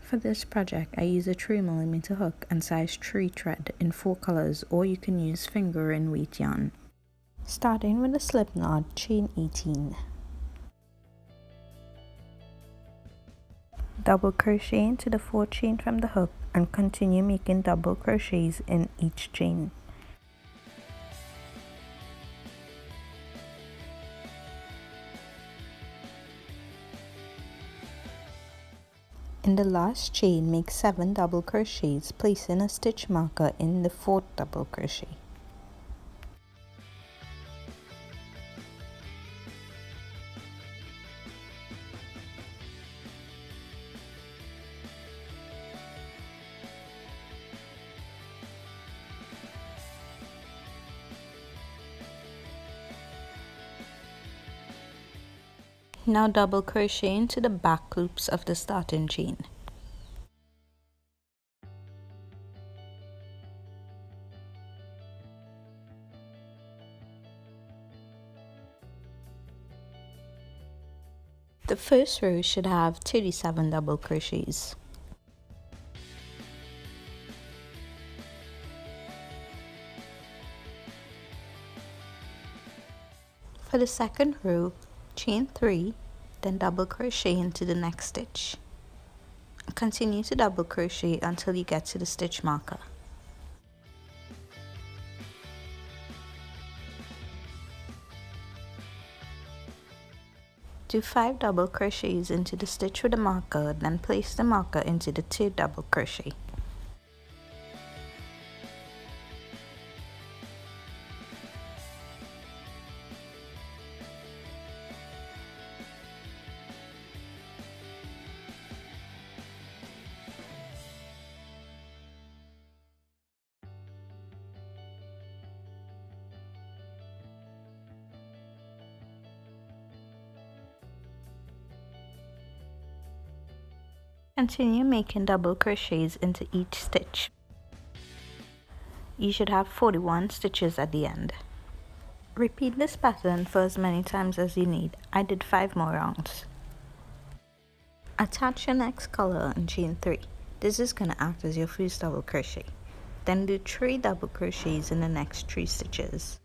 For this project, I use a 3mm hook and size 3 thread in 4 colors, or you can use finger and weight yarn. Starting with a slip knot, chain 18. Double crochet into the 4th chain from the hook and continue making double crochets in each chain. In the last chain, make 7 double crochets, placing a stitch marker in the 4th double crochet. Now double crochet into the back loops of the starting chain. The first row should have 37 double crochets. For the second row, chain 3, then double crochet into the next stitch. Continue to double crochet until you get to the stitch marker. Do 5 double crochets into the stitch with the marker, then place the marker into the 3rd double crochet. Continue making double crochets into each stitch. You should have 41 stitches at the end. Repeat this pattern for as many times as you need. I did 5 more rounds. Attach your next color and chain 3. This is going to act as your first double crochet. Then do 3 double crochets in the next 3 stitches.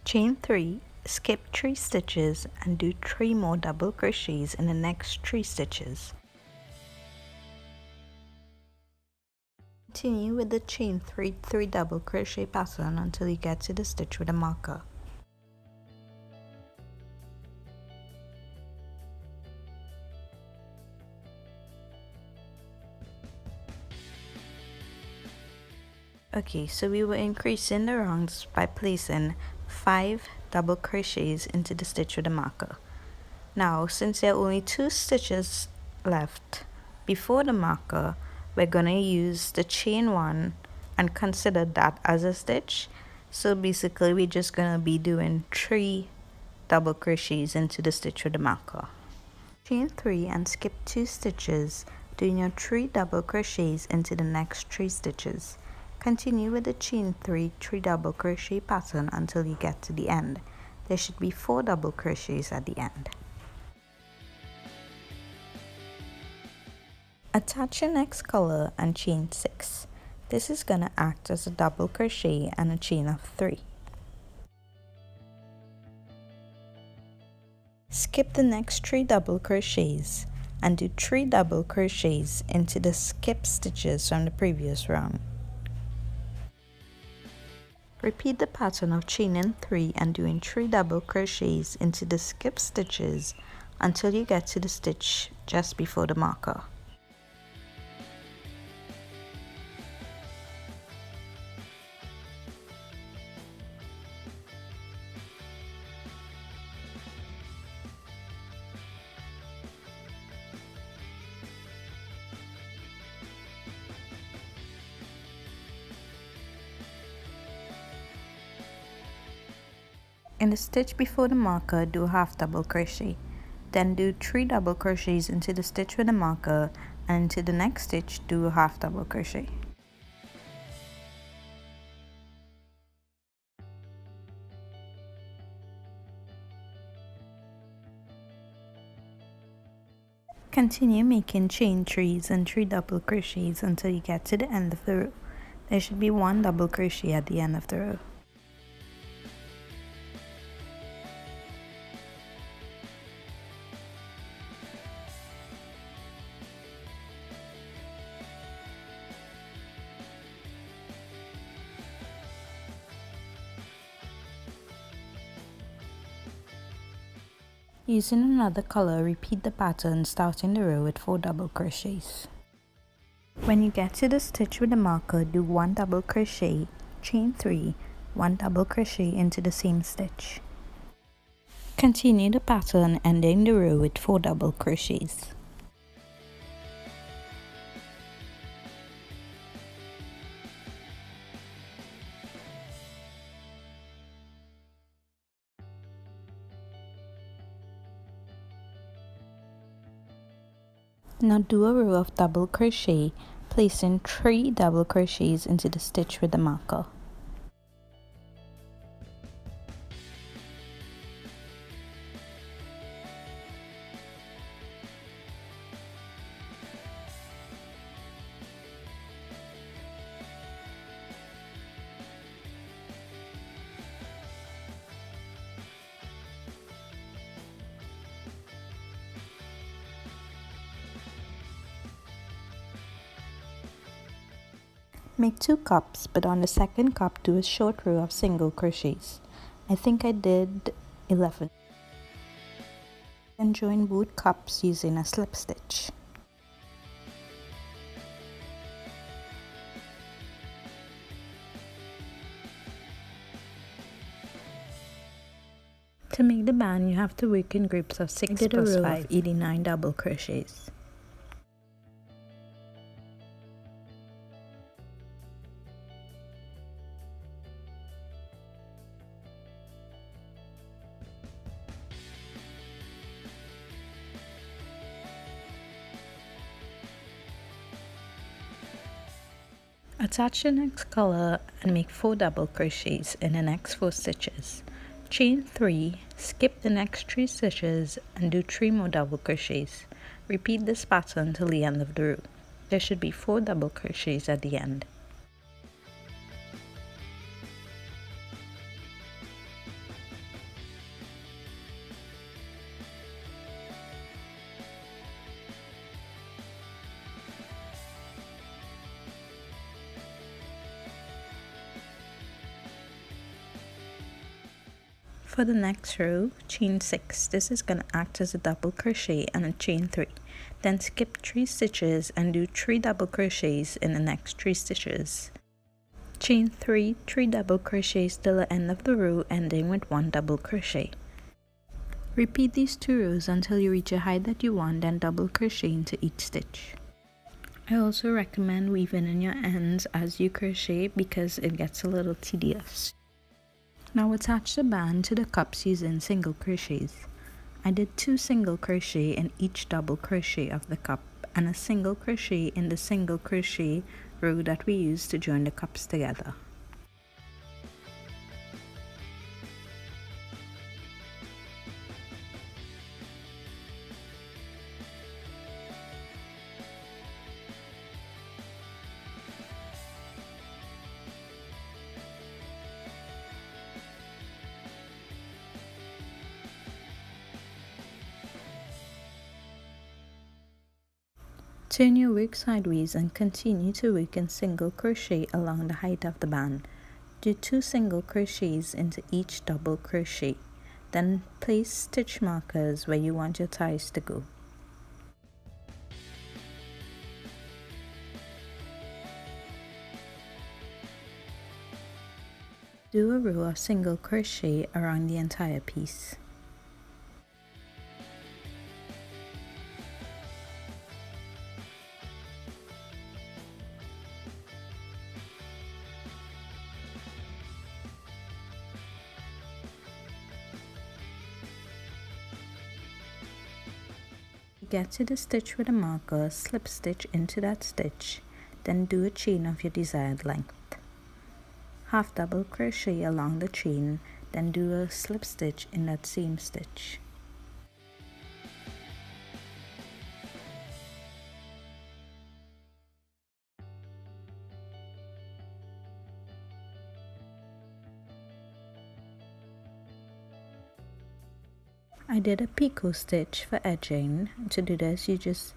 Chain 3, skip 3 stitches and do 3 more double crochets in the next 3 stitches. Continue with the chain 3 double crochet pattern until you get to the stitch with a marker. Okay, so we were increasing the rounds by placing 5 double crochets into the stitch with a marker. Now, since there are only 2 stitches left before the marker, we're going to use the chain 1 and consider that as a stitch. So basically we're just going to be doing 3 double crochets into the stitch with the marker. Chain 3 and skip 2 stitches, doing your 3 double crochets into the next 3 stitches. Continue with the chain 3 double crochet pattern until you get to the end. There should be 4 double crochets at the end. Attach your next color and chain 6. This is going to act as a double crochet and a chain of 3. Skip the next 3 double crochets and do 3 double crochets into the skip stitches from the previous round. Repeat the pattern of chaining 3 and doing 3 double crochets into the skip stitches until you get to the stitch just before the marker. In the stitch before the marker, do a half double crochet. Then do 3 double crochets into the stitch with a marker, and into the next stitch do a half double crochet. Continue making chain 3s and 3 double crochets until you get to the end of the row. There should be 1 double crochet at the end of the row. Using another color, repeat the pattern starting the row with 4 double crochets. When you get to the stitch with the marker, do 1 double crochet, chain 3, 1 double crochet into the same stitch. Continue the pattern ending the row with 4 double crochets. Now do a row of double crochet, placing 3 double crochets into the stitch with the marker. Make 2 cups, but on the second cup do a short row of single crochets. I think I did 11. Then join both cups using a slip stitch. To make the band, you have to work in groups of 6 plus 5, 89 double crochets. Attach the next color and make 4 double crochets in the next 4 stitches. Chain 3, skip the next 3 stitches and do 3 more double crochets. Repeat this pattern till the end of the row. There should be 4 double crochets at the end. For the next row, chain 6. This is going to act as a double crochet and a chain 3. Then skip 3 stitches and do 3 double crochets in the next 3 stitches. Chain 3, 3 double crochets till the end of the row, ending with 1 double crochet. Repeat these 2 rows until you reach a height that you want, then double crochet into each stitch. I also recommend weaving in your ends as you crochet because it gets a little tedious. Now attach the band to the cups using single crochets. I did 2 single crochet in each double crochet of the cup and a single crochet in the single crochet row that we used to join the cups together. Turn your work sideways and continue to work in single crochet along the height of the band. Do 2 single crochets into each double crochet. Then place stitch markers where you want your ties to go. Do a row of single crochet around the entire piece. Get to the stitch with a marker, slip stitch into that stitch, then do a chain of your desired length. Half double crochet along the chain, then do a slip stitch in that same stitch. I did a picot stitch for edging. To do this, you just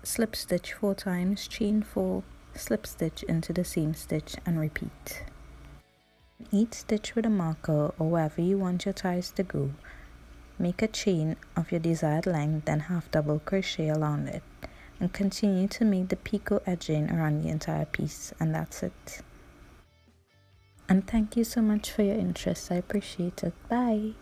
slip stitch 4 times, chain 4, slip stitch into the same stitch and repeat. Each stitch with a marker or wherever you want your ties to go, make a chain of your desired length, then half double crochet around it, and continue to make the picot edging around the entire piece, and that's it. And thank you so much for your interest. I appreciate it. Bye.